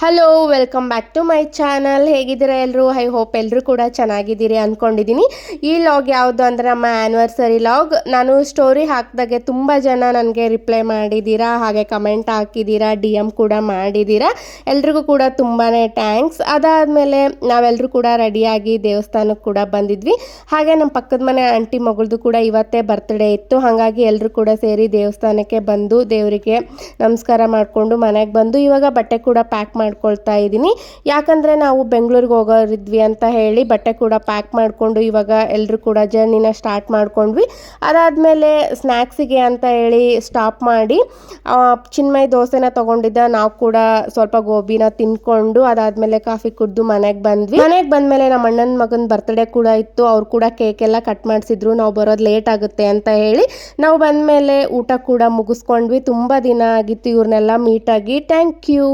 Hello welcome back to my channel. ಹೇಗಿದ್ದೀರಾ ಎಲ್ಲರೂ? I hope ಎಲ್ಲರೂ ಕೂಡ ಚೆನ್ನಾಗಿದ್ದೀರಿ ಅಂದ್ಕೊಂಡಿದ್ದೀನಿ. ಈ ಲಾಗ್ ಯಾವುದು ಅಂದರೆ ನಮ್ಮ ಆ್ಯನಿವರ್ಸರಿ ಲಾಗ್. ನಾನು ಸ್ಟೋರಿ ಹಾಕಿದಾಗೆ ತುಂಬ ಜನ ನನಗೆ ರಿಪ್ಲೈ ಮಾಡಿದ್ದೀರಾ, ಹಾಗೆ ಕಮೆಂಟ್ ಹಾಕಿದ್ದೀರಾ, DM ಕೂಡ ಮಾಡಿದ್ದೀರಾ. ಎಲ್ರಿಗೂ ಕೂಡ ತುಂಬಾ ಥ್ಯಾಂಕ್ಸ್. ಅದಾದಮೇಲೆ ನಾವೆಲ್ಲರೂ ಕೂಡ ರೆಡಿಯಾಗಿ ದೇವಸ್ಥಾನಕ್ಕೆ ಕೂಡ ಬಂದಿದ್ವಿ. ಹಾಗೆ ನಮ್ಮ ಪಕ್ಕದ ಮನೆ ಆಂಟಿ ಮಗಳದು ಕೂಡ ಇವತ್ತೇ ಬರ್ತ್ಡೇ ಇತ್ತು. ಹಾಗಾಗಿ ಎಲ್ಲರೂ ಕೂಡ ಸೇರಿ ದೇವಸ್ಥಾನಕ್ಕೆ ಬಂದು ದೇವರಿಗೆ ನಮಸ್ಕಾರ ಮಾಡಿಕೊಂಡು ಮನೆಗೆ ಬಂದು ಇವಾಗ ಬಟ್ಟೆ ಕೂಡ ಪ್ಯಾಕ್ ಮಾಡ್ಕೊಳ್ತಾ ಇದ್ದೀನಿ. ಯಾಕಂದರೆ ನಾವು ಬೆಂಗಳೂರಿಗೆ ಹೋಗೋರಿದ್ವಿ ಅಂತ ಹೇಳಿ ಬಟ್ಟೆ ಕೂಡ ಪ್ಯಾಕ್ ಮಾಡಿಕೊಂಡು ಇವಾಗ ಎಲ್ಲರೂ ಕೂಡ ಜರ್ನಿನ ಸ್ಟಾರ್ಟ್ ಮಾಡ್ಕೊಂಡ್ವಿ. ಅದಾದಮೇಲೆ ಸ್ನ್ಯಾಕ್ಸಿಗೆ ಅಂತ ಹೇಳಿ ಸ್ಟಾಪ್ ಮಾಡಿ ಚಿನ್ಮಯ್ ದೋಸೆನ ತೊಗೊಂಡಿದ್ದ. ನಾವು ಕೂಡ ಸ್ವಲ್ಪ ಗೋಬಿನ ತಿನ್ಕೊಂಡು ಅದಾದಮೇಲೆ ಕಾಫಿ ಕುಡಿದು ಮನೆಗೆ ಬಂದ್ವಿ. ಮನೆಗೆ ಬಂದಮೇಲೆ ನಮ್ಮ ಅಣ್ಣನ ಮಗನ ಬರ್ತ್ಡೇ ಕೂಡ ಇತ್ತು. ಅವ್ರು ಕೂಡ ಕೇಕ್ ಎಲ್ಲ ಕಟ್ ಮಾಡಿಸಿದ್ರು. ನಾವು ಬರೋದು ಲೇಟ್ ಆಗುತ್ತೆ ಅಂತ ಹೇಳಿ ನಾವು ಬಂದಮೇಲೆ ಊಟ ಕೂಡ ಮುಗಿಸ್ಕೊಂಡ್ವಿ. ತುಂಬ ದಿನ ಆಗಿತ್ತು ಇವ್ರನ್ನೆಲ್ಲ ಮೀಟಾಗಿ. Thank you.